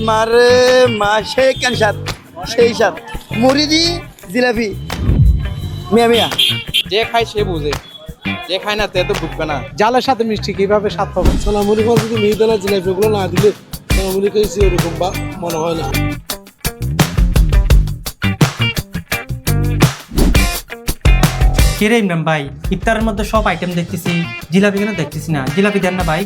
মারে মা সেই কেন স্বাদ সেই স্বাদ মুড়ি দি জিলাপি মিয়া মিয়া যে খায় সে বুঝে, যে খায় না তে তো বুঝবে না। জালের সাথে মিষ্টি কিভাবে স্বাদ পাবো? সোনামুড়ি ফল যদি মিহিদানা জিলাপি ওগুলো না দিলে সোনামুড়ি খেয়েছি এরকম বা মনে হয় না। কিরে ইমরান ভাই, ইফতারের মধ্যে সব আইটেম দেখতেছি, জিলাপি কেন দেখতেছি না? জিলাপি দেন না ভাই।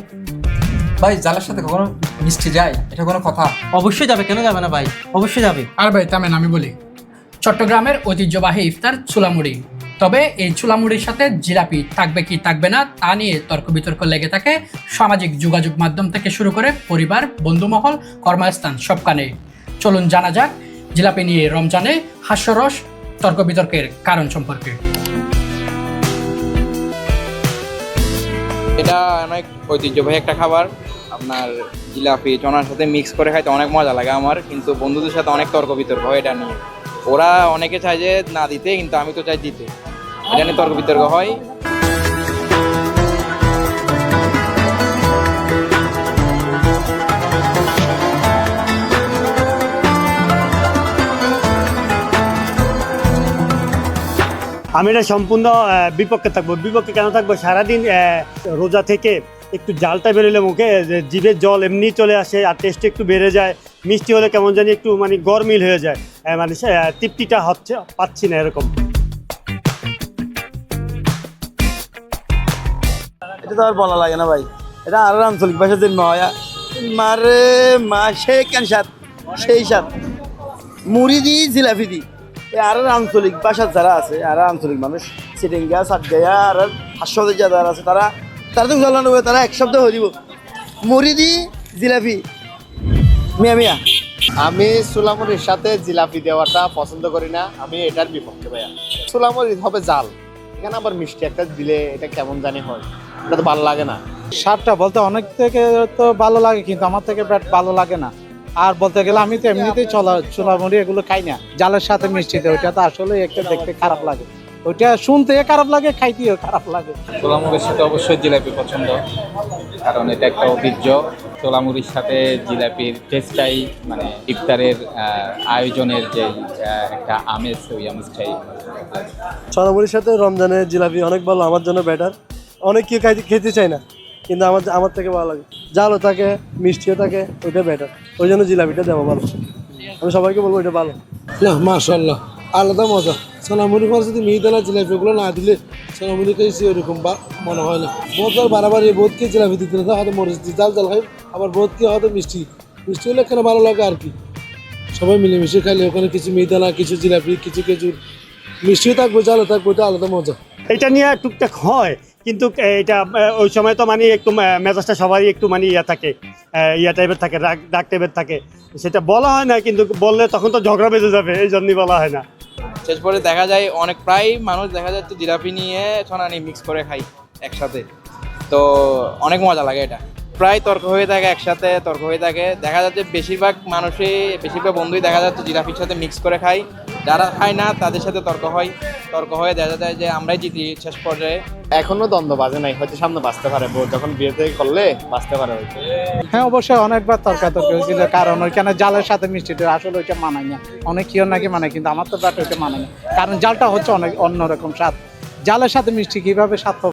ভাই জালের সাথে কখনো মিষ্টি যায়? এটা কোনো কথা? অবশ্যই যাবে, কেন যাবে না ভাই? অবশ্যই যাবে। আর ভাই থামেন, আমি বলি। চট্টগ্রামের ঐতিহ্যবাহী ইফতার চুলামুড়ি, তবে এই চুলামুড়ির সাথে জিলাপি থাকবে কি থাকবে না তা নিয়ে তর্ক বিতর্ক লেগে থাকে সামাজিক যোগাযোগ মাধ্যম থেকে শুরু করে পরিবার, বন্ধুমহল, কর্মস্থান সবখানে। চলুন জানা যাক জিলাপি নিয়ে রমজানে হাস্যরস তর্ক বিতর্কের কারণ সম্পর্কে। এটা অনেক ঐতিহ্যবাহী একটা খাবার। আপনার জিলাপি চনার সাথে মিক্স করে খাইতে অনেক মজা লাগে আমার, কিন্তু বন্ধুদের সাথে অনেক তর্ক বিতর্ক হয় এটা নিয়ে। ওরা অনেকে চায় যে না দিতে, কিন্তু আমি তো চাই দিতে। এটা নিয়ে তর্ক বিতর্ক হয়। আমি এটা সম্পূর্ণ বিপক্ষে থাকবো। বিপক্ষে কেন থাকবো? সারাদিন রোজা থেকে একটু জালটা বেরোলে মুখে জিভের জল এমনি চলে আসে, আর টেস্ট একটু বেড়ে যায়। মিষ্টি হলে কেমন জানি একটু মানে গরমিল হয়ে যায়, মানে তৃপ্তিটা হচ্ছে পাচ্ছি না এরকম। এটা তো আর বলা লাগে না ভাই, এটা আর আঞ্চলিক ভাষার জন্য হয়। মারে মা সেই কেন স্বাদ সেই স্বাদ মুড়ি দি জিলাপি দি আর আঞ্চলিক ভাষার যারা আছে, আর আঞ্চলিক মানুষ সিটিঙ্গা সাতগায়া আর হাস্যদের যারা আছে তারা তো জ্বালানো নেবে, তারা এক সপ্তাহ হয়ে দিব মুড়ি দি জিলাপি মিয়া মিয়া। আমি সোলামুড়ির সাথে জিলাপি দেওয়াটা পছন্দ করি না, আমি এটার বিপক্ষে ভাইয়া। সোলামুড়ি হবে জাল, এখানে আবার মিষ্টি একটা দিলে এটা কেমন জানি হয়, এটা তো ভালো লাগে না। স্বাদটা বলতে অনেক থেকে তো ভালো লাগে, কিন্তু আমার থেকে ভালো লাগে না। আর বলতে গেলে আমি তো এমনিতেই চুলামুড়ি এগুলো খাই না। জালের সাথে মিষ্টিতে ওইটা তো আসলে একটা দেখতে খারাপ লাগে, ওইটা শুনতে খারাপ লাগে, খাইতেও খারাপ লাগে। চোলামুড়ির সাথে অবশ্যই জিলাপি পছন্দ, কারণ এটা একটা ঐতিহ্য। চোলামুড়ির সাথে জিলাপির টেস্টটাই মানে ইফতারের আয়োজনের যে একটা আমেজ, ওই আমেজটাই। সোনামুড়ির সাথে রমজানের জিলাপি অনেক ভালো, আমার জন্য বেটার। অনেক কেউ খেতে চায় না, কিন্তু আমার থেকে ভালো লাগে। জালও থাকে, মিষ্টিও থাকে, ওইটা বেটার। ওই জন্য জিলাপিটা দেওয়া ভালো। আমি সবাইকে বলবো এটা ভালো। না মাশাআল্লাহ, আলাদা মজা। সোনামুড়ি ফল যদি মিহিদানা জিলাপি ওগুলো না দিলে সোনামুড়ি খেয়েছি ওইরকম বা মনে হয় না। বহুত আর বাড়াবাড়ি বোধকে জিলাপি দিতে না, হয়তো মরিচ দিই, জাল জাল খাই। আবার বোধকে হয়তো মিষ্টি মিষ্টি হলে এখানে ভালো লাগে আর কি। সবাই মিলেমিশে খাইলে ওখানে কিছু মিহিদানা, কিছু জিলাপি, কিছু খেজুর, মিষ্টিও থাকবে, জালও থাকবে, ওইটা আলাদা মজা। এটা নিয়ে টুকটাক হয়, কিন্তু এটা ওই সময় তো মানে একটু মেজাজটা সবারই একটু মানে থাকে, টাইপের থাকে, রাগ টাইপের থাকে। সেটা বলা হয় না, কিন্তু বললে তখন তো ঝগড়া বেঁধে যাবে, এই জন্যই বলা হয় না। শেষ পরে দেখা যায় অনেক প্রায় মানুষ দেখা যায় তো জিলাপি নিয়ে ছনানি মিক্স করে খাই একসাথে, তো অনেক মজা লাগে। এটা প্রায় তর্ক হয়ে থাকে, একসাথে তর্ক হয়ে থাকে। দেখা যাচ্ছে বেশিরভাগ বন্ধুই দেখা যাচ্ছে জিলাপির সাথে মিক্স করে খাই। যারা খায় না তাদের সাথে তর্ক হয়ে দেখা যায় যে আমরাই জিতি শেষ পর্যায়ে। এখনো দ্বন্দ্ব বাজে নাই, হয়তো সামনে বাঁচতে পারে, বউ যখন বিয়ে থেকে করলে বাঁচতে পারে হয়তো। হ্যাঁ অবশ্যই অনেকবার তর্কাতর্কি হয়েছিল, কারণ ওইখানে জালের সাথে মিষ্টিটা আসলে ওইটা মানায় না। অনেক কেউ নাকি মানায়, কিন্তু আমার তো ওইটা মানায় না, কারণ জালটা হচ্ছে অনেক অন্যরকম স্বাদ। জালের সাথে মিষ্টি কিভাবে স্বাদ